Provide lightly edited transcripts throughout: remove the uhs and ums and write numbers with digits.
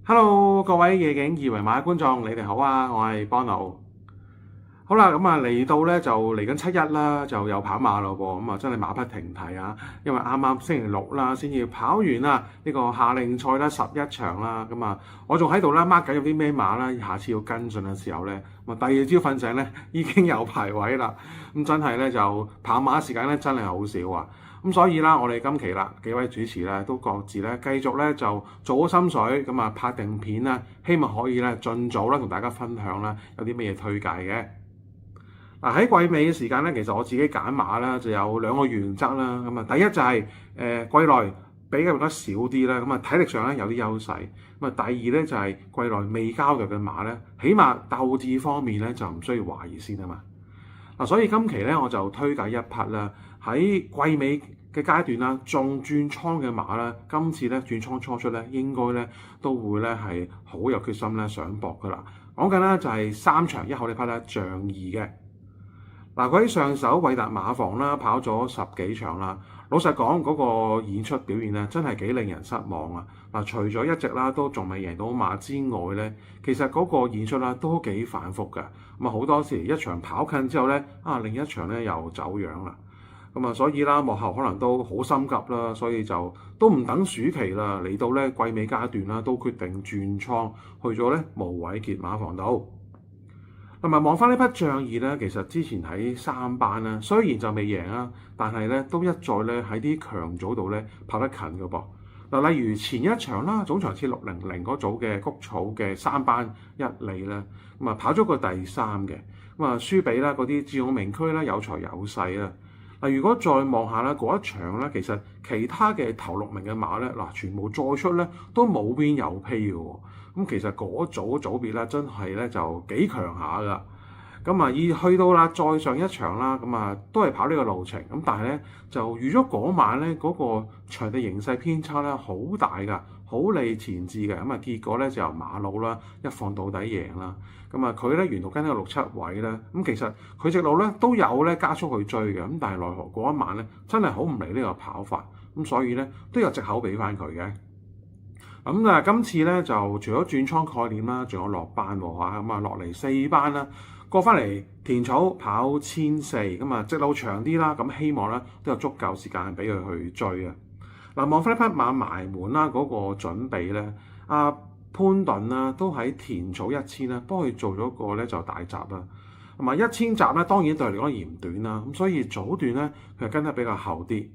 Hello，各位夜景二維碼觀眾，你哋好啊！我係邦奴。好啦，咁啊嚟到咧就嚟緊七一啦，就有跑馬咯喎，咁啊真係馬不停蹄啊！因為啱啱星期六啦，先至跑完啦呢個夏令賽啦11場啦，咁啊我仲喺度啦 mark 緊有啲咩馬啦，下次要跟進嘅時候咧，咁啊第二朝瞓醒咧已經有排位啦，咁真係咧就跑馬時間咧真係好少啊！咁所以啦，我哋今期啦幾位主持咧都各自咧繼續咧就做好心水，咁啊拍定片啦，希望可以咧盡早啦同大家分享啦有啲咩嘢推介嘅。嗱喺季尾嘅時間咧，其實我自己揀馬啦就有兩個原則啦。咁啊，第一就係季內比較用得少啲啦，咁啊體力上咧有啲優勢。咁啊，第二咧就係季內未交易嘅馬咧，起碼鬥志方面咧就唔需要懷疑先啊嘛。嗱，所以今期咧我就推介一匹啦，喺季尾嘅階段啦，仲轉倉嘅馬啦，今次咧轉倉初出咧，應該咧都會咧係好有決心咧想搏噶啦。講緊咧就係3場1號呢匹咧象二嘅。嗱，佢喺上手偉達馬房啦，跑咗10幾場啦。老實講，嗰個演出表現咧，真係幾令人失望啊！嗱，除咗一隻啦，都仲未贏到馬之外咧，其實嗰個演出啦都幾反覆㗎。咁啊，好多時一場跑近之後咧，另一場咧又走樣啦。咁啊，所以啦，幕後可能都好心急啦，所以就都唔等暑期啦，嚟到咧季尾階段啦，都決定轉倉去咗咧無偉傑馬房度。同埋望翻呢匹象二咧，其實之前喺3班啦，雖然就未贏啊，但係咧都一再咧喺啲強組度咧跑得近嘅噃。嗱，例如前一場啦，總場次600嗰組嘅谷草嘅3班一里咧，咁啊跑咗個第3嘅，咁啊輸俾啦嗰啲智勇名區啦有財有勢啦。嗱，如果再望下咧嗰一場咧，其實其他嘅頭6名嘅馬咧，嗱全部再出咧都冇邊有披嘅喎。咁其實嗰組組別咧真係咧就幾強下噶。咁啊，去到啦再上一場啦，咁啊都係跑呢個路程，咁但係咧就預咗嗰晚咧嗰個場地形勢偏差咧好大㗎，好利前置嘅，咁啊結果咧就由馬路啦一放到底贏啦。咁啊佢咧沿途跟呢個6、7位咧，咁其實佢直路咧都有咧加速去追嘅，咁但係奈何嗰一晚咧真係好唔嚟呢個跑法，咁所以咧都有藉口俾翻佢嘅。咁今次咧就除咗轉倉概念啦，仲有落班喎嚇，咁啊落嚟4班啦，過翻嚟田草跑1400，咁啊直路長啲啦，咁希望咧都有足夠時間俾佢去追啊。嗱，望翻呢匹馬埋門啦，嗰個準備咧，阿潘頓啦都喺田草1000啦，幫佢做咗個咧就大閘啦，同埋1000閘咧當然對嚟講嫌短啦，咁所以早段咧佢跟得比較後啲。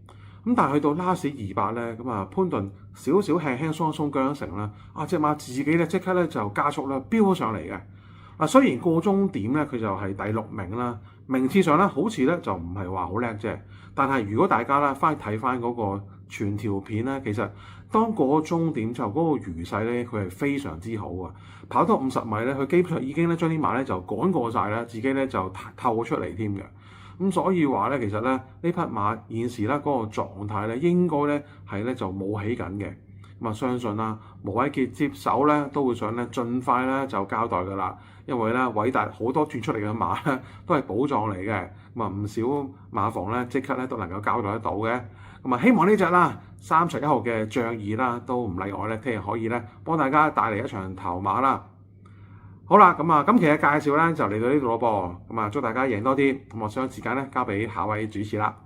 咁但係去到 last 200咧，咁啊潘頓少少輕輕鬆鬆韁繩啦，隻馬自己咧即刻咧就加速啦，飆咗上嚟嘅。雖然過終點咧佢就係第6名啦，名次上咧好似咧就唔係話好叻啫。但係如果大家咧翻去睇翻嗰個全條片咧，其實當過咗終點之後嗰個餘勢咧佢係非常之好啊！跑多50米咧，佢基本上已經咧將啲馬咧就趕過晒啦，自己咧就透出嚟添嘅。咁所以話咧，其實咧呢匹馬現時咧嗰個狀態咧，應該咧係咧就冇起緊嘅。咁啊，相信啦，無偉傑接手咧都會想咧盡快咧就交代噶啦，因為咧偉達好多轉出嚟嘅馬咧都係寶藏嚟嘅。咁啊，唔少馬房咧即刻咧都能夠交代得到嘅。咁啊，希望呢隻啦3場1號嘅象二啦都唔例外咧，聽日可以咧幫大家帶嚟一場頭馬啦。好啦，咁啊，今期嘅介紹咧就嚟到呢度咯噃，咁啊，祝大家贏多啲，咁我將時間咧交俾下位主持啦。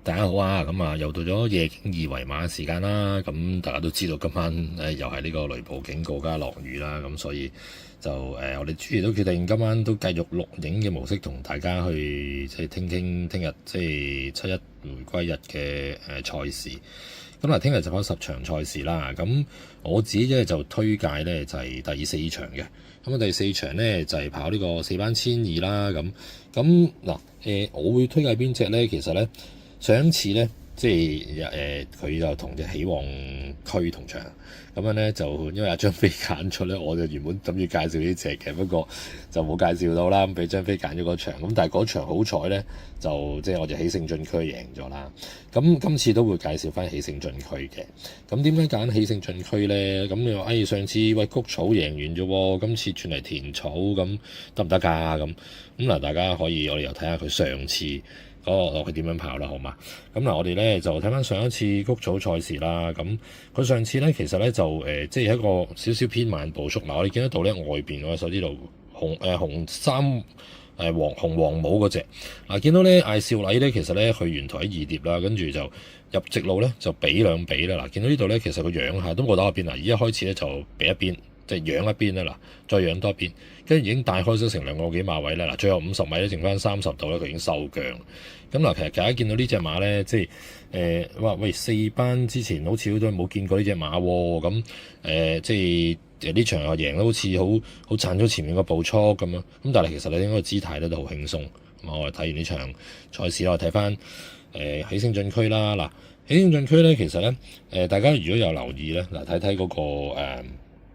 大家好啊，咁啊又到咗夜景二維碼嘅時間啦，咁大家都知道今晚又係呢個雷暴警告加落雨啦，咁所以就我哋主持都決定今晚都繼續錄影嘅模式同大家去即係傾聽日即係7一回歸日嘅賽事。咁聽日就跑10場賽事啦。咁我自己咧就推介咧就係第4場嘅。咁第4場咧就係跑呢個4班1200啦。咁嗱我會推介邊隻咧？其實咧上一次咧即係佢就同隻起旺區同場。咁樣咧就因為阿張飛揀咗咧，我就原本諗住介紹呢隻嘅，不過就冇介紹到啦。咁俾張飛揀咗嗰場，咁但係嗰場好彩咧，就即係我哋喜勝進區贏咗啦。咁今次都會介紹翻喜勝進區嘅。咁點解揀喜勝進區咧？咁你話上次喂谷草贏完啫喎，今次轉嚟田草咁得唔得㗎？咁嗱，大家可以我哋又睇下佢上次嗰個佢點樣跑啦，好嘛？咁嗱，我哋咧就睇翻上一次谷草賽事啦。咁佢上次咧其實咧就即係一個少少偏慢步速。嗱，我哋見得到咧外邊我手指度紅衫紅黃帽嗰隻嗱，見到咧艾少禮咧其實咧佢沿途喺二碟啦，跟住就入直路咧就比兩比啦。嗱，見到呢度咧其實佢仰下都冇打過邊啦，而家開始咧就比一邊。即係仰一邊啦，嗱，再仰多一邊，跟住已經大開咗成2個幾馬位啦。嗱，最後50米咧，剩翻30度咧，佢已經收腳。咁嗱，其實大家見到呢隻馬咧，即係話喂4班之前好似好多人冇見過呢隻馬喎。咁即係呢場又贏得好似好賺咗前面個步速咁樣。咁但係其實你應該姿態咧都好輕鬆。咁我哋睇完呢場賽事，我哋睇翻喜勝進區啦。嗱，喜勝進區咧，其實咧大家如果有留意咧，嗱睇睇嗰個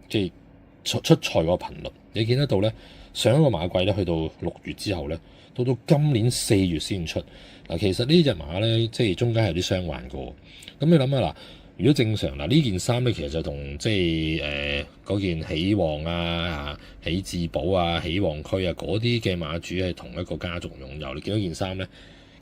即係出賽嗰個頻率，你見得到咧，上一個馬季咧去到6月之後咧，到今年4月先出。嗱，其實呢隻馬咧，即係中間有啲傷患過。咁你諗下嗱，如果正常嗱呢件衫咧，其實就同即係嗰件喜旺啊、喜智寶啊、喜旺區啊嗰啲嘅馬主係同一個家族擁有。你見到件衫咧，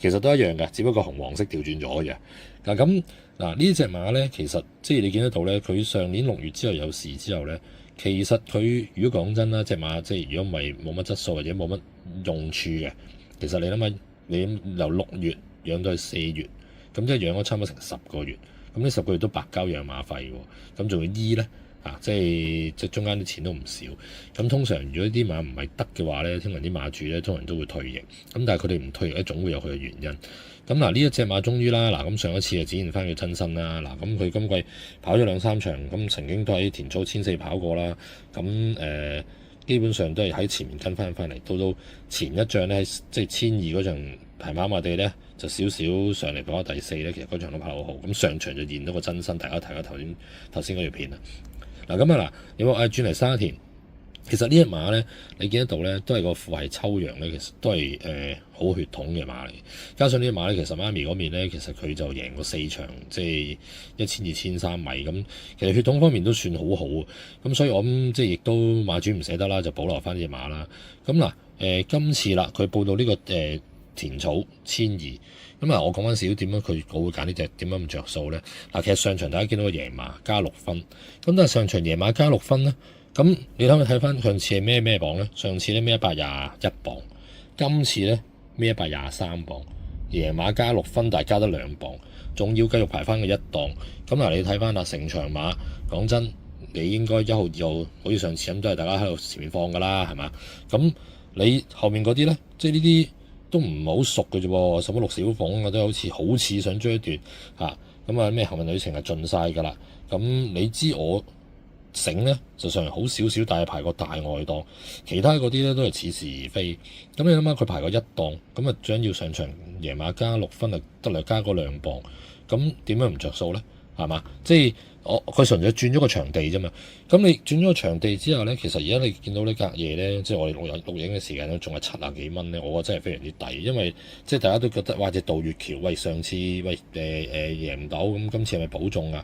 其實都一樣嘅，只不過紅黃色調轉咗嘅。嗱咁嗱呢隻馬咧，其實即係你見得到咧，佢上年6月之後有事之後咧。其實佢如果講真啦，隻馬即係如果唔係冇乜質素或者冇乜用處嘅，其實你諗下，你由6月養到去4月，咁即係養咗差唔多成10個月，咁呢10個月都白交養馬費喎，咁仲要醫咧即係中間啲錢都唔少。咁通常如果啲馬唔係得嘅話咧，聽聞啲馬主咧通常都會退役，咁但係佢哋唔退役咧，總會有佢嘅原因。咁嗱呢一隻馬終於啦，嗱咁上一次就展現翻佢真身啦，嗱咁佢今季跑咗2-3場，咁曾經都喺田草1400跑過啦，咁基本上都係喺前面跟翻嚟，到前一仗咧即係1200嗰場排跑馬地咧就少少上嚟跑到第4咧，其實嗰場都跑得好好，咁上場就現到個真身，大家睇下頭先嗰條片啦。嗱咁啊嗱，有冇轉嚟沙田？其實呢一馬咧，你見得到咧，都係個父系秋陽咧，其實都係好血統嘅馬嚟。加上呢隻馬咧，其實媽咪嗰邊咧，其實佢就贏過4場，即係1000、2000、3米咁。其實血統方面都算好好。咁所以我諗即係亦都馬主唔捨得啦，就保留翻呢隻馬啦。咁嗱今次啦，佢報到呢個田草1200。咁我講翻少點樣我會揀呢隻點樣咁着數咧？嗱，其實上場大家見到個贏馬加6分，咁但係上場贏馬加6分咧。咁你睇翻上次係咩磅咧？上次咧咩121磅，今次咧咩123磅，贏馬加6分，但係加得2磅，仲要繼續排翻個1檔。咁嗱，你睇翻啦，成場馬講真，你應該1號2號好似上次咁都係大家喺度前面放㗎啦，係嘛？咁你後面嗰啲咧，即係呢啲都唔好熟嘅啫喎，什麼陸小鳳都好似想追一段嚇，咁咩幸運旅程係盡晒㗎啦。咁你知我醒咧就上嚟好少少，但係排個大外檔，其他嗰啲咧都係似是而非。咁你諗下佢排個1檔，咁啊最緊要上場贏馬加6分啊，得嚟加個2磅，咁點樣唔着數咧？係嘛？即係佢純粹轉咗個場地啫嘛。咁你轉咗個場地之後咧，其實而家你見到呢隔夜咧，即係我哋錄影嘅時間咧，仲係70幾蚊咧，我覺得真係非常之抵，因為即係大家都覺得哇隻渡月橋喂上次贏唔到，咁今次係咪保中啊？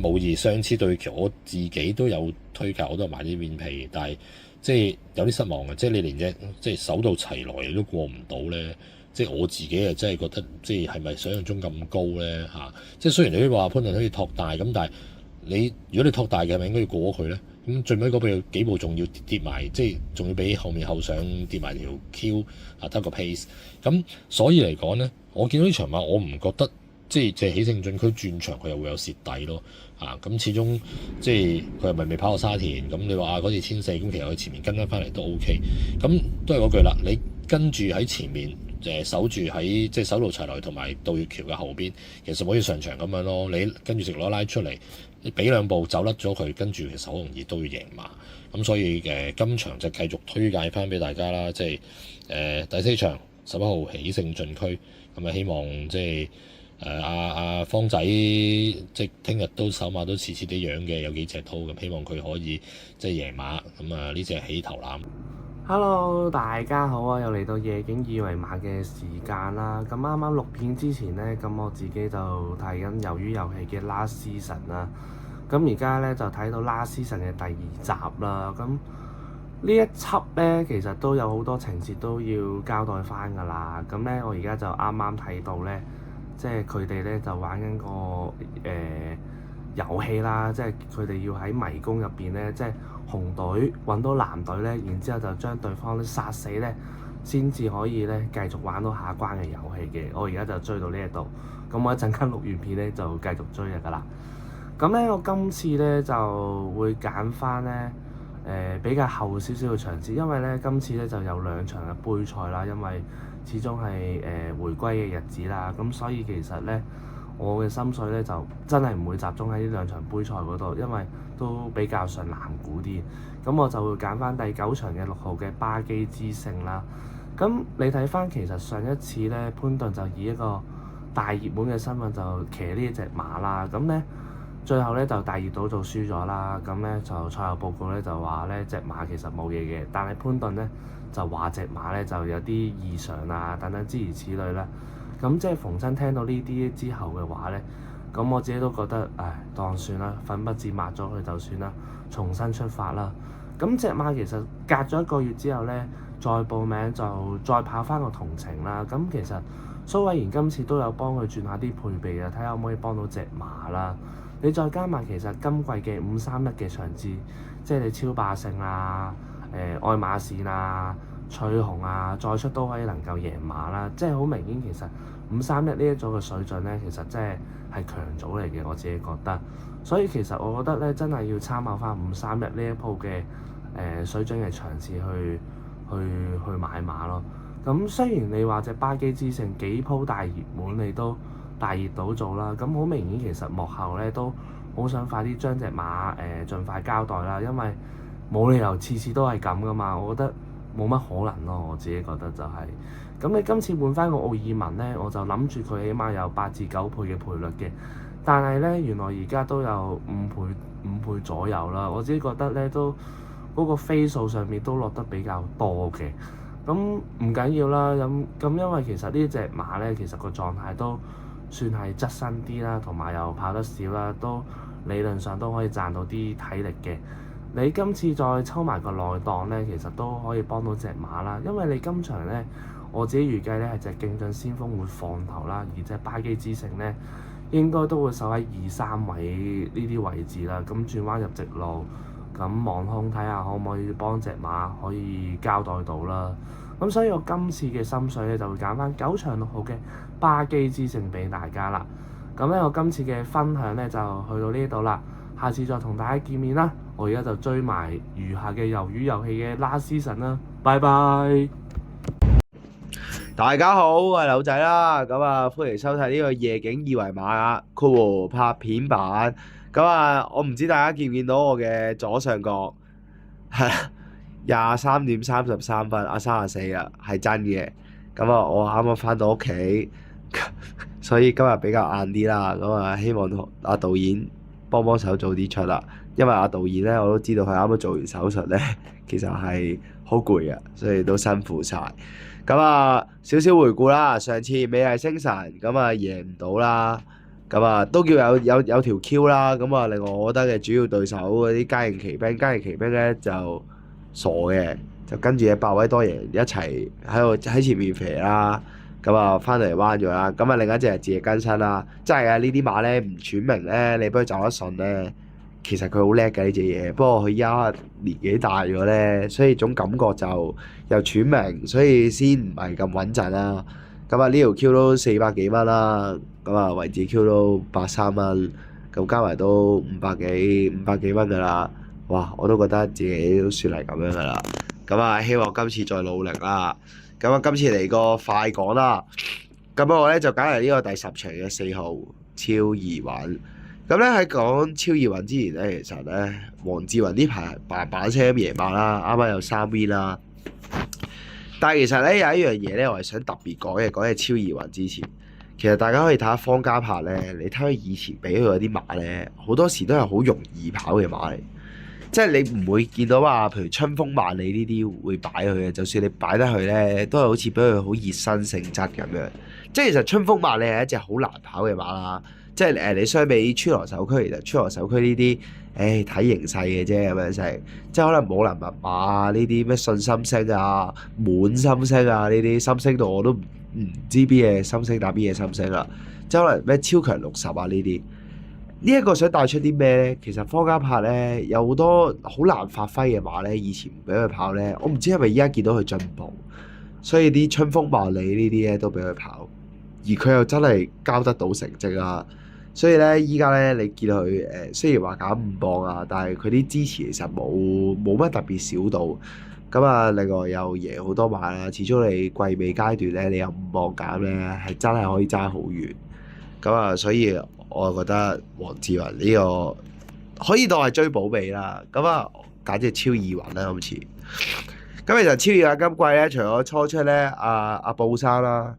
無疑上次渡月橋我自己都有推介，我都買啲面皮，但係即係有啲失望嘅，即係你連即係手到齊來都過唔到咧。即係我自己啊，真係覺得即係咪想象中咁高咧嚇？即係雖然你話潘頓可以托大咁，但係如果你托大嘅，咪應該要過佢咧。咁最尾嗰步有幾步仲要跌埋，即係仲要俾後面後上跌埋條 Q 得個 pace。咁所以嚟講咧，我見到呢場馬，我唔覺得即係喜勝進區轉場佢又會有蝕底咯。咁始終即係佢係咪未跑過沙田？咁你話嗰次1400，咁其實佢前面跟翻嚟都 OK。咁都係嗰句啦，你跟住喺前面。守住喺即係手路齊來同埋渡月橋嘅後邊，其實好似上場咁樣咯。你跟住直攞拉出嚟，你俾2步走甩咗佢，跟住其實好容易都要贏馬。咁所以今場就繼續推介翻俾大家啦。即係第4場11號喜勝進區，咁希望即係阿方仔即係聽日都手馬都似啲樣嘅，有幾隻都咁，希望佢可以即係贏馬。咁呢隻起頭攬。Hello， 大家好啊！又嚟到夜景二維碼嘅時間啦。咁啱啱錄片之前呢，咁我自己就睇緊《魷魚遊戲》嘅 Last Season 啦。咁而家呢，就睇到 Last Season 嘅第2集啦。咁呢一輯咧，其實都有好多情節都要交代翻㗎啦。咁咧，我而家就啱啱睇到咧，即係佢哋咧就玩緊個遊戲啦，即係佢哋要喺迷宮入邊咧，即係紅隊揾到藍隊咧，然之後就將對方咧殺死咧，先至可以咧繼續玩到下一關嘅遊戲嘅。我而家就追到呢一度，咁我一陣間錄完片咧就繼續追㗎啦。咁咧，我今次咧就會揀翻咧比較後少少嘅場次，因為咧今次咧就有2場嘅杯賽啦，因為始終係回歸嘅日子啦，咁所以其實咧我嘅心水咧就真係唔會集中喺呢2場杯賽嗰度，因為都比較上難估啲。咁我就會揀翻第9場嘅6號嘅巴基之星啦。咁你睇翻其實上一次咧潘頓就以一個大熱門嘅身份就騎呢一隻馬啦，咁咧最後咧就大熱島就輸咗啦。咁咧就賽後報告咧就話咧隻馬其實冇嘢嘅，但係潘頓咧就話隻馬咧就有啲異常啊等等諸如此類啦。咁即係逢親聽到呢啲之後嘅話咧，咁我自己都覺得當算啦，粉筆字抹咗佢就算啦，重新出發啦。咁隻馬其實隔咗1個月之後咧，再報名就再跑翻個同程啦。咁其實蘇偉賢今次都有幫佢轉下啲配備啊，睇下可唔可以幫到隻馬啦。你再加埋其實今季嘅531嘅場次，即係你超霸勝啊、愛馬仕啊、翠紅啊，再出都可以能夠贏馬啦。即係好明顯，其實531呢一組嘅水準咧，其實即係強組嚟嘅，我自己覺得。所以其實我覺得咧，真係要參考翻531呢一鋪嘅水準嘅場次去買馬咯。咁雖然你話隻巴基之星幾鋪大熱門你都大熱到做啦，咁好明顯其實幕後咧都好想快啲將隻馬盡快交代啦，因為冇理由次次都係咁噶嘛，我覺得冇乜可能咯，我自己覺得就係。咁你今次換翻個奧爾文咧，我就諗住佢起碼有8至9倍嘅賠率嘅，但係咧原來而家都有5倍左右啦，我自己覺得咧都嗰個飛數上面都落得比較多嘅。咁唔緊要啦，咁因為其實呢隻馬咧，其實個狀態都算係側身啲啦，同埋又跑得少啦，都理論上都可以賺到啲體力嘅。你今次再抽埋個內檔咧，其實都可以幫到隻馬啦，因為你今場咧，我自己預計咧係隻競進先鋒會放頭啦，而隻巴基之星咧應該都會守喺2、3位呢啲位置啦，咁轉彎入直路。咁望空睇下可唔可以幫隻馬可以交代到啦。咁所以我今次嘅心水咧就會揀翻9場6號嘅巴基之星俾大家啦。咁咧我今次嘅分享咧就去到呢度啦，下次再同大家見面啦。我而家就追埋餘下嘅魷魚遊戲嘅 last season 啦，拜拜。大家好，我係柳仔啦，咁歡迎收睇呢個夜景二維碼括弧拍片版。咁我唔知大家見唔見到我嘅左上角23:3334啊，係真嘅。我啱啱翻到屋企，所以今日比較晏啲啦。希望阿導演幫手早啲出啦，因為阿導演咧我都知道佢啱啱做完手術咧，其實係好攰嘅，所以都辛苦晒。少少回顧啦，上次美麗星神贏唔到啦。都叫有條 Q 啦，另外我覺得嘅主要對手嗰啲嘉應奇兵咧就傻嘅，就跟住百位多贏一齊喺前面肥啦，翻嚟彎咗啦，另一隻係自力更新啦，真係呢啲馬咧唔喘明咧，你幫佢走得順咧，其實佢好叻嘅呢隻嘢，不過佢而家年紀大咗咧，所以種感覺就又喘明，所以先唔係咁穩陣啦。呢條 Q 都400幾蚊啦，位置 Q 都130蚊，加埋都500幾蚊噶啦。哇！我都覺得自己都算係咁樣噶啦。希望今次再努力啦。今次嚟個快講啦。我咧就揀嚟呢個第10場嘅4號超易穩。喺講超易穩之前咧，其實咧黃志雲呢排板聲咁贏馬啦，啱啱有3 win 啦。但係其實咧有一樣嘢咧，我係想特別講嘅，講嘅超易穩之前，其實大家可以睇下方家柏咧，你睇佢以前俾佢嗰啲馬咧，好多時都係好容易跑嘅馬嚟，即係你唔會見到話，譬如春風萬里呢啲會擺佢嘅，就算你擺得佢咧，都係好似俾佢好熱身性質咁樣。即係其實春風萬里係一隻好難跑嘅馬啦，即係你相比川河首區，其實川河首區呢啲，睇形勢嘅啫咁樣成，即係可能武林密碼啊呢啲咩信心星啊、滿心星啊呢啲心星度我都唔知邊嘢心星打邊嘢心星啦，即係可能咩超強60啊呢啲。呢一個想帶出啲咩咧？其實方嘉柏咧有好多好難發揮嘅馬咧，以前唔俾佢跑咧，我唔知係咪依家見到佢進步，所以啲春風萬里呢啲咧都俾佢跑，而佢又真係交得到成績啦。所以咧，依家咧你見佢雖然話減5磅啊，但係佢啲支持其實冇乜特別少到。咁啊，另外又贏好多馬啦。始終你季尾階段咧，你有5磅減咧，係真係可以爭好遠。咁啊，所以我覺得黃志雲呢個可以當係追寶尾啦。咁啊，簡直超易雲啦，好似。咁其實超易雲今季咧，除咗初出咧，阿布生啦。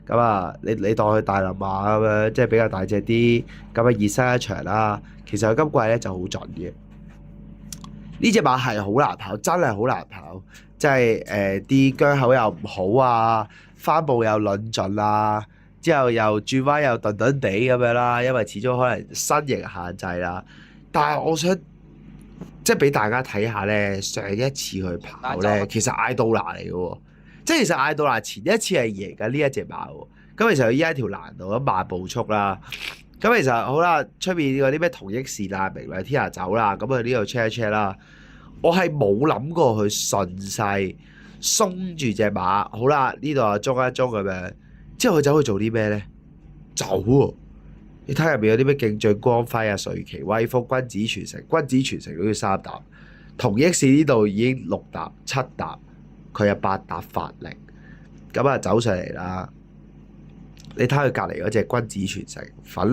咁啊，你當佢大林馬咁樣，即係比較大隻啲，咁啊熱身一場啦。其實佢今季咧就好準嘅。呢隻馬係好難跑，真係好難跑。即係啲腳口又唔好啊，翻步又論盡啊，之後又轉彎又頓頓地咁樣啦。因為始終可能身形限制啦。但係我想即係俾大家睇下咧，上一次去跑咧，其實艾杜拿嚟嘅喎。即係其實艾杜拿前一次係贏緊呢一隻馬喎，咁其實佢依家條難度咁慢步速啦，咁其實好啦，出面嗰啲咩同益是啊、明亮天下走啦，咁佢呢度 check 一 check 啦，我係冇諗過去順勢鬆住隻馬，好啦，呢度啊中一中咁樣，之後佢走去做啲咩咧？走喎！你睇入面有啲咩勁進光輝啊、瑞奇威風、君子傳承，君子傳承都要3踏，同益是呢度已經6踏、7踏。佢有8踏發力，咁啊走上嚟啦！你睇佢隔離嗰隻君子傳承，粉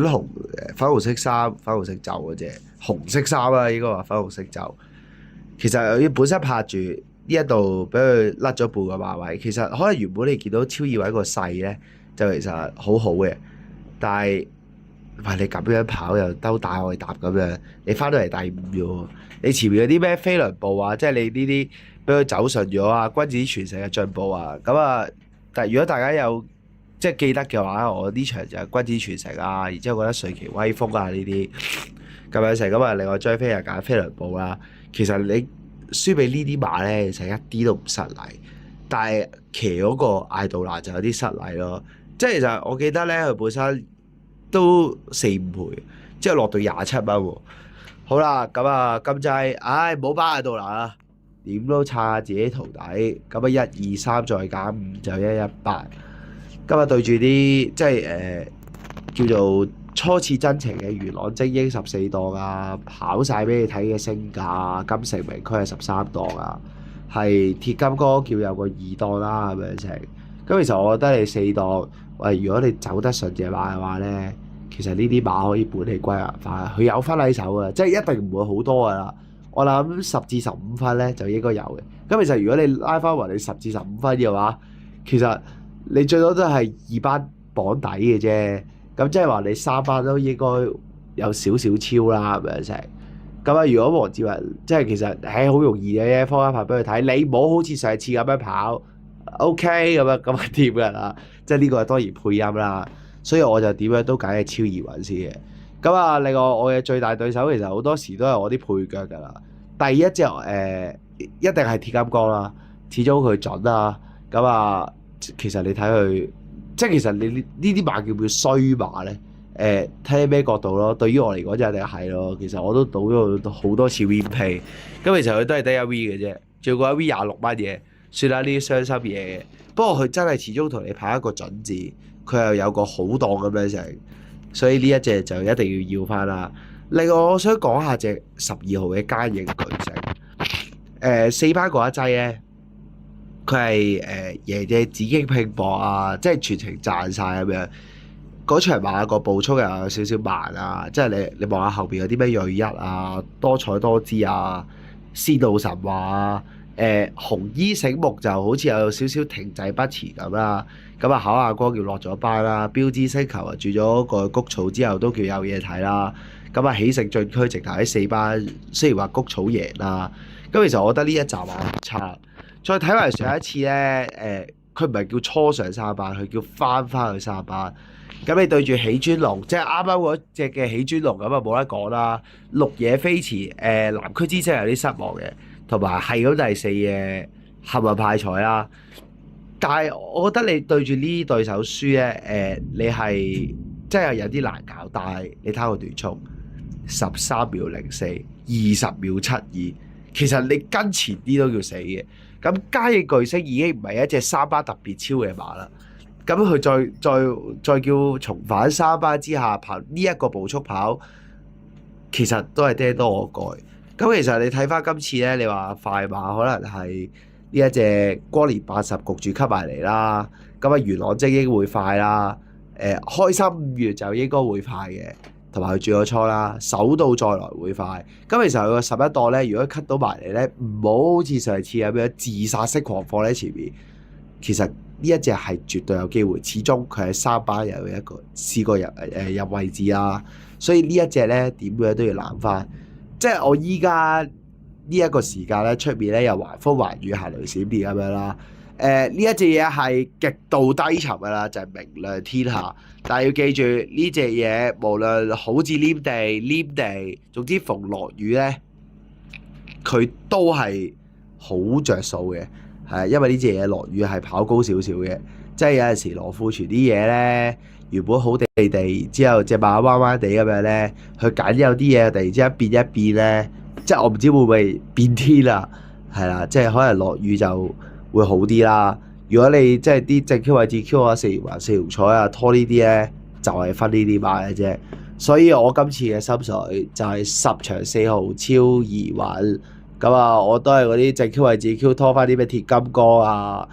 紅色衫、粉紅色袖嗰隻，紅色衫啊，應該話粉紅色袖。其實本身拍住呢一度，俾佢甩咗半個馬位。其實可能原本你見到超易位個勢咧，就其實好好嘅，但係你咁樣跑又兜大外踏咁樣，你翻到嚟第5喎。你前面嗰啲咩飛輪步啊，即係你呢啲。俾佢走順咗啊！君子傳承嘅進步啊！咁啊，但係如果大家有即係記得嘅話，我呢場就係君子傳承啊，然之後覺得瑞奇威風啊呢啲咁樣成咁啊，另外張飛又揀飛輪步啦。其實你輸俾呢啲馬咧，其實一啲都唔失禮，但係騎嗰個艾杜拿就有啲失禮咯。即係其實我記得咧，佢本身都4-5倍，之後落到27蚊喎。好啦，咁啊金劑，唔好包艾杜拿啦。點都撐下自己徒弟，咁啊1、2、3再減5就118。今日對住啲即係叫做初次真情嘅元朗精英14檔啊，跑晒俾你睇嘅升價，金城名區係13檔啊，係鐵金哥叫有個2檔啦咁樣成。咁其實我覺得你4檔，喂，如果你走得順隻馬嘅話咧，其實呢啲馬可以本起歸還返，佢有分喺手啊，即係一定唔會好多噶啦。我諗10至15分咧就應該有嘅。咁其實如果你拉翻勻你10至15分嘅話，其實你最多都係2班榜底嘅啫。咁即係話你3班都應該有少少超啦咁樣成。咁啊，如果黃志雲即係其實好容易嘅啫，方嘉柏俾佢睇，你唔好好似上次咁樣跑 ，OK 咁樣掂㗎啦。即係呢個當然配音啦，所以我就點樣都揀係超易雲先嘅。咁啊，另外我嘅最大對手其實好多時都係我啲配腳㗎啦。第一隻一定係鐵金剛啦，始終佢準啦。咁啊，其實你睇佢，即係其實你呢啲馬叫唔叫衰馬咧？睇咩角度咯？對於我嚟講就一定係咯。其實我都賭咗好多次 win pay，咁其實佢都係得1 V 嘅啫，仲要個1 V 26蚊嘢，算啦呢啲傷心嘢嘅。不過佢真係始終同你跑一個準字，佢又有個好檔咁樣成。所以呢一隻就一定要翻啦。另外我想講下隻12號嘅奸影巨星，4班嗰一劑咧，佢係贏隻紫荊拼搏啊，即係全程賺晒咁樣。嗰場馬個步速又有少少慢啊，即係你望下後邊有啲咩銳一啊、多彩多姿啊、仙道神話啊、紅衣醒目就好似有少少停滯不前咁啦。咁啊，考亞光叫落咗班啦，標誌星球啊住咗個谷草之後都叫有嘢睇啦。咁啊，喜勝進區直頭喺4班，雖然話谷草贏啦。咁其實我覺得呢一集馬唔差。再睇埋上一次咧，佢唔係叫初上三班，佢叫翻去三班。咁你對住喜尊龍，即係啱啱嗰隻嘅喜尊龍咁啊冇得講啦。綠野飛馳，南區之星有啲失望嘅，同埋係咁第四嘅幸運派彩啦。但係我覺得你對住呢啲對手輸咧，你係真係有啲難搞。但係你睇個段速13秒04，20秒72，其實你跟前啲都要死嘅。咁嘉應巨星已經唔係一隻三班特別超嘅馬啦。咁佢再叫重返三班之下跑呢一個步速跑，其實都係爹多我蓋。咁其實你睇翻今次咧，你話快馬可能係呢一隻光年80焗住吸埋嚟啦。咁啊元朗精英會快啦，開心5月就應該會快嘅，同埋佢轉咗初啦，首到再來會快。咁其實佢個11檔咧，如果 cut 到埋嚟咧，唔好好似上次咁樣自殺式狂放喺前面，其實。呢一隻係絕對有機會，始終佢係三班有一個試過入位置啦，所以呢一隻咧點樣都要攬翻。即係我依家呢一個時間咧，出面咧又橫風橫雨行雷閃電咁樣啦。呢一隻嘢係極度低沉噶啦，就係明亮天下。但係要記住呢隻嘢，無論好似黏地，總之逢落雨咧，佢都係好着數嘅。係，因為呢隻嘢落雨係跑高少少嘅，即係有陣時羅富全啲嘢咧，原本好地地，之後隻馬彎彎地咁樣咧，佢揀有啲嘢突然之間變一變咧，即係我唔知會唔會變天啊，係啦，即係可能落雨就會好啲啦。如果你即係啲正 Q 位置 Q 啊4連環4重彩啊拖呢啲咧，就係分呢啲馬嘅啫。所以我今次嘅心水就係10場4號超易穩。咁啊，我都係嗰啲正 Q 位置 Q 拖翻啲咩鐵金剛啊，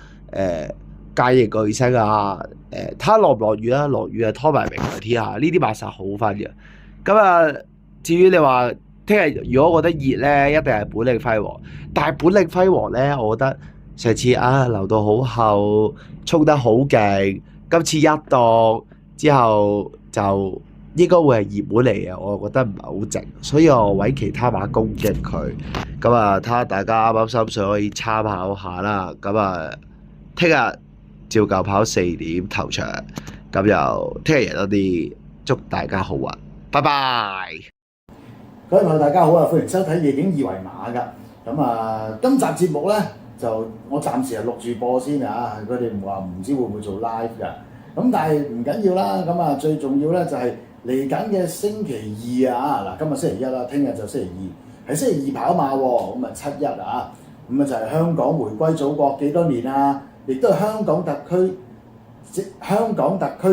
嘉應巨星啊，睇下落唔落雨啦，落雨啊拖埋明亮天下，呢啲馬實好分嘅。咁啊，至於你話聽日如果我覺得熱咧，一定係本領輝煌。但係本領輝煌咧，我覺得上次留到好後，衝得好勁，今次一檔之後就應該會係熱門嚟嘅，我覺得唔係好值，所以我揾其他馬攻擊佢。咁啊，睇下大家啱啱心水可以參考下啦。咁啊，聽日照舊跑4點頭場，咁就聽日贏多啲，祝大家好運，拜拜。各位朋友大家好啊，歡迎收睇《夜景二維碼》㗎。咁啊，今集節目咧就我暫時係錄住播先啊，佢哋話唔知會唔會做 live 㗎。咁但係唔緊要啦，咁啊最重要咧就係嚟緊嘅星期二啊，嗱今日星期一啦，聽日就星期二，係星期二跑馬喎，咁啊7-1啊，咁啊就係香港回歸祖國幾多年啊，亦都係香港特區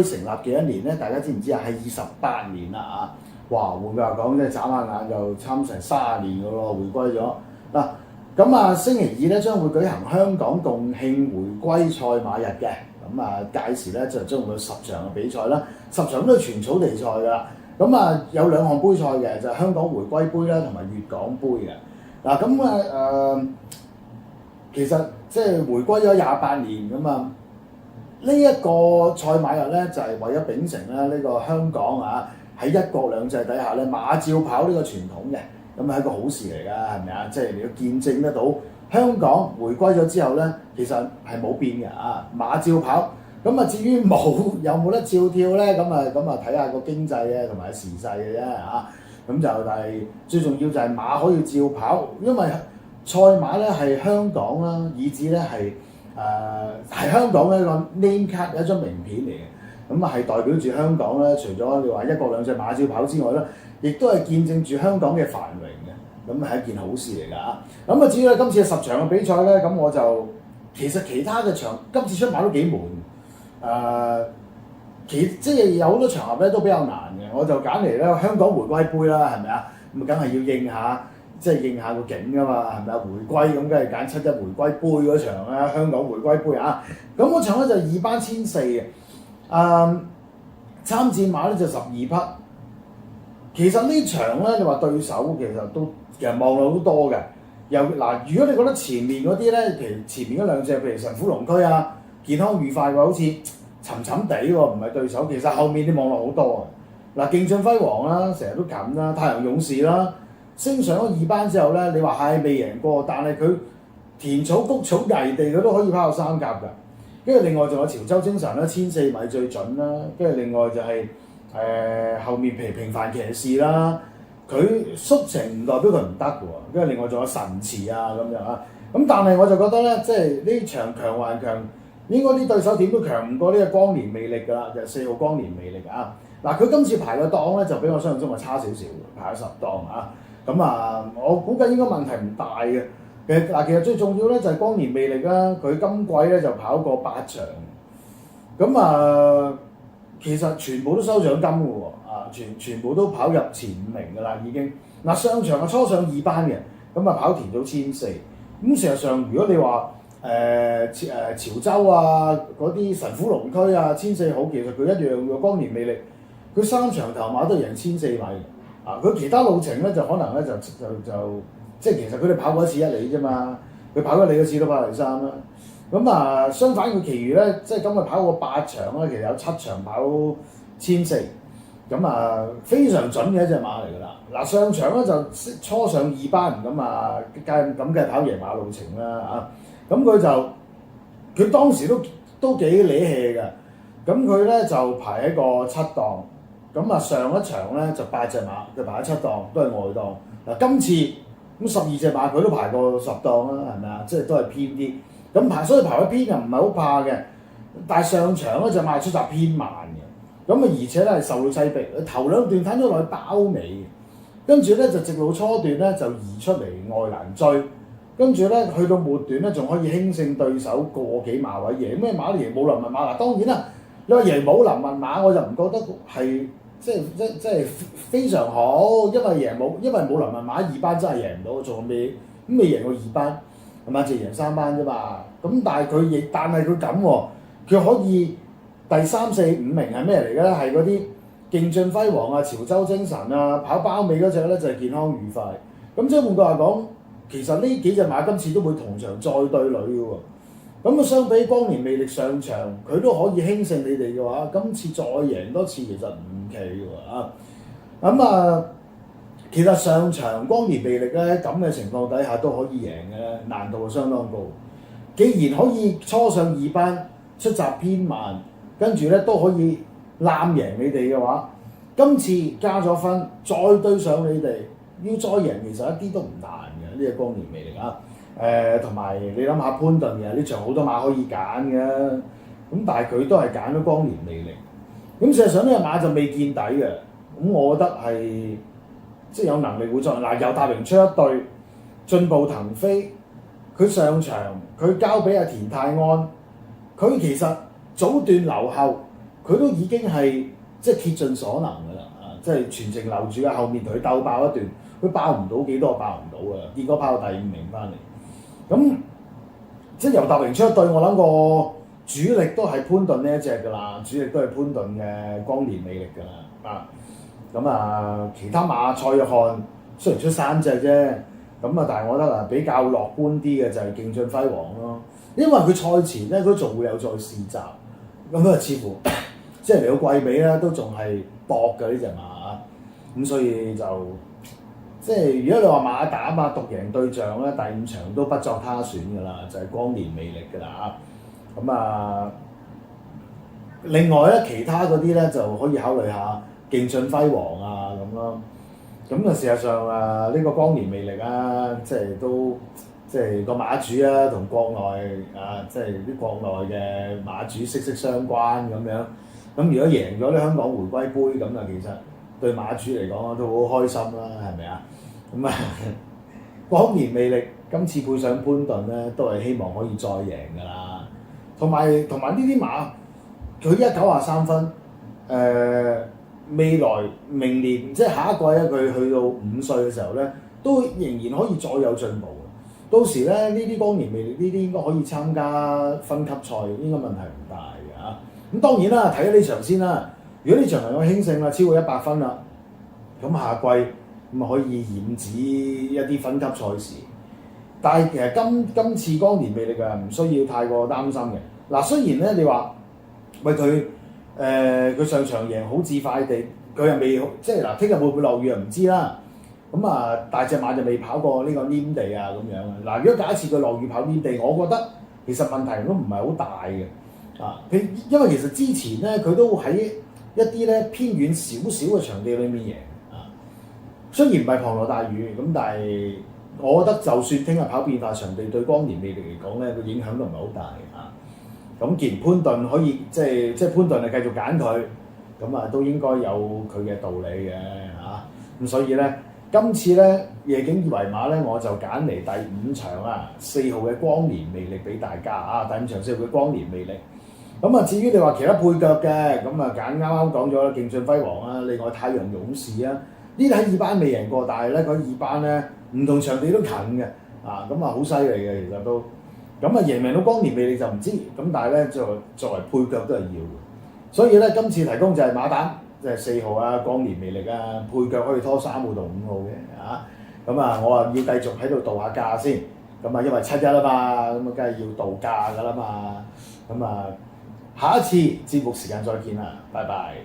成立幾多年咧？大家知唔知啊？係28年啦啊！哇，換句話講，即係眨下眼就差唔多成30年㗎咯，回歸咗嗱。咁啊，星期二咧將會舉行香港共慶回歸賽馬日嘅。咁啊，屆時咧就將會有10場嘅比賽啦，10場都係全草地賽㗎啦。咁啊，有2項杯賽嘅，就係香港回歸杯啦，同埋粵港杯嘅。嗱，咁其實即係回歸咗28年咁啊，呢一個賽馬日咧就係為咗秉承咧呢個香港啊喺一國兩制底下咧馬照跑呢個傳統嘅，咁係一個好事嚟㗎，係咪啊？即係你要見證得到。香港回歸咗之後咧，其實係冇變嘅啊，馬照跑。咁啊，至於有冇得照跳咧？咁啊睇下個經濟嘅同埋時勢嘅啫嚇。咁就但係最重要就係馬可以照跑，因為賽馬咧係香港啦，以至咧係香港嘅一個 name card 一張名片嚟嘅。咁啊係代表住香港咧，除咗你話一國兩制馬照跑之外咧，亦都係見證住香港嘅繁榮嘅。咁係一件好事嚟㗎。咁啊，至於咧今次10場嘅比賽咧，咁我就其實其他嘅場今次出馬都幾悶。即係有好多場合咧都比較難嘅，我就揀嚟咧香港回歸杯啦，係咪啊？咁梗係要應下，即係應下個景㗎嘛，係咪啊？回歸咁梗係揀7-1回歸杯嗰場啦，香港回歸杯啊。咁嗰場咧就2班1,400嘅，參戰馬咧就12匹。其實呢場咧，你話對手其實望落好多嘅。又嗱，如果你覺得前面嗰啲咧，譬如前面嗰2隻，譬如神虎龍區啊，健康愉快嘅話，好似沉沉地喎，唔係對手。其實後面啲望落好多啊。嗱，競進輝煌啦，成日都緊啦，太陽勇士啦，升上咗2班之後咧，你話係未贏過，但係佢田草谷草泥地佢都可以跑到3甲㗎。跟住另外仲有潮州精神啦，1400米最準啦，跟住另外就係、後面譬如平凡騎士啦，佢速程唔代表佢唔得嘅喎，跟住另外仲有神池啊咁樣啊，咁但係我就覺得咧，即係呢場強還強，應該啲對手點都強唔過呢個光年魅力㗎啦，就係4號光年魅力啊！嗱，佢今次排個檔咧就比我想象中係差少少，排咗10檔啊，咁啊，我估計應該問題唔大嘅。其實最重要咧就係光年魅力啦，佢今季咧就跑過8場，咁啊其實全部都收獎金嘅喎，啊全部都跑入前5名㗎啦已經。嗱上場係初上2班嘅，咁啊跑田島1400，咁事實上如果你話潮州啊嗰啲神虎龍區啊1400好，其實佢一樣嘅光年魅力，佢3場頭馬都贏1400米，啊佢其他路程咧就可能咧就即係其實佢哋跑過1次1里啫嘛，佢跑1里嗰次都跑第3啦。咁啊，相反佢其餘咧，即係今日跑過8場咧，其實有7場跑1400，咁啊非常準嘅一隻馬嚟㗎啦。嗱上場咧就初上2班，咁啊梗係跑贏馬路程啦啊！咁佢當時都幾理氣嘅，咁佢咧就排喺個7檔，咁啊上一場咧就8隻馬，佢排喺7檔，都係外檔。嗱今次咁12隻馬佢都排過10檔啦，係咪啊？即係都係偏啲，所以排咗偏又唔係好怕嘅。但係上場咧就馬出閘偏慢嘅，咁啊而且咧係受到擠逼，頭2段攤咗落去包尾，跟住咧就直路初段咧就移出嚟外欄追，跟住咧去到末段咧仲可以輕勝對手個幾馬位贏咩馬贏武林密碼嗱，當然啦，你話贏武林密碼我就唔覺得係。即係非常好，因為武林密碼2班真係贏唔到，仲未贏過2班，係嘛？淨係贏3班啫嘛。咁但係佢咁喎，佢可以第3、4、5名係咩嚟嘅咧？係嗰啲勁進輝煌啊、潮州精神啊、跑包尾嗰隻咧就係健康愉快。咁即係換句話講，其實呢幾隻馬今次都會同場再對壘嘅喎。咁啊，相比光年魅力上場，佢都可以輕勝你哋嘅話，今次再贏多次其實唔奇喎啊！咁啊，其實上場光年魅力咧咁嘅情況底下都可以贏嘅，難度相當高。既然可以初上2班出閘偏慢，跟住咧都可以攬贏你哋嘅話，今次加咗分，再對上你哋，要再贏其實一啲都唔難嘅，呢個光年魅力啊！同埋你諗下潘頓嘅呢場好多馬可以揀嘅，咁但係佢都係揀咗光年魅力。咁事實上呢隻馬就未見底嘅，咁我覺得係即係有能力會再嗱尤達榮出一對進步騰飛，佢上場佢交俾阿田泰安，佢其實早段留後，佢都已經係即係竭盡所能㗎啦，即係全程留住喺後面同佢鬥爆一段，佢爆唔到幾多爆唔到㗎，結果跑到第5名翻嚟。咁即係尤達榮出一對，我諗個主力都係潘頓呢一隻㗎啦，主力都係潘頓嘅光年魅力㗎啦啊！咁啊，其他馬蔡約翰雖然出3隻啫，咁啊，但係我覺得啊比較樂觀啲嘅就係勁進輝煌咯，因為佢賽前咧佢仲會有再試閘，咁啊似乎即係嚟到季尾咧都仲係搏㗎呢隻馬啊，咁所以就。即係如果你話馬膽啊獨贏對象咧，第5場都不作他選㗎啦，就係光年魅力㗎啦。咁啊，另外咧其他嗰啲咧就可以考慮下勁進輝煌啊咁咯。咁啊事實上啊呢個光年魅力啊，即係都即係個馬主啊同國內啊即係啲國內嘅馬主息息相關咁樣。咁如果贏咗啲香港回歸杯咁啊，其實對馬主嚟講都好開心啦，係咪啊？咁啊，光年魅力今次配上潘頓咧，都係希望可以再贏㗎啦。同埋呢啲馬，佢依家93分，未來明年即係下一季咧，佢去到5歲嘅時候咧，都仍然可以再有進步。到時咧，呢啲光年魅力呢啲應該可以參加分級賽，應該問題唔大嘅嚇。咁當然啦，睇咗呢場先啦。如果呢場能夠輕勝啦，超過100分啦，咁下季咁啊可以染指一啲分級賽事。但係其實今次光年魅力啊，唔需要太過擔心嘅。嗱，雖然咧你話喂佢上場贏好至快地，佢又未即係嗱，聽日會唔會落雨啊？唔知啦。咁啊，大隻馬就未跑過呢個黏地啊咁樣啊。嗱，如果假設佢落雨跑黏地，我覺得其實問題都唔係好大嘅。佢因為其實之前咧，佢都喺一啲咧偏遠少少嘅場地裏面贏啊。雖然唔係龐羅大雨，咁但係我覺得就算聽日跑變化場地對光年魅力嚟講咧，個影響都唔係好大啊。咁既然潘頓可以即係潘頓係繼續揀佢，咁啊都應該有佢嘅道理嘅嚇。咁所以咧，今次咧夜景二維碼咧，我就揀嚟第5場啊，4號嘅光年魅力俾大家啊。第5場4號嘅光年魅力。咁啊，至於你話其他配腳嘅，咁啊揀啱啱講咗啦，勁進輝煌啊，另外太陽勇士啊，呢啲喺二班未贏過，但係咧佢二班咧唔同場地都近嘅啊，咁啊好犀利嘅其實都。咁啊贏唔贏到光年魅力就唔知，咁但係咧作為配腳都係要嘅。所以咧今次提供就係馬膽，即係4號啊光年魅力啊，配腳可以拖3號同5號嘅啊。咁啊我啊要繼續喺度度下價先，咁啊因為7-1啊嘛，咁啊梗係要度價㗎啦嘛，咁啊。下一次節目時間再見啦，拜拜。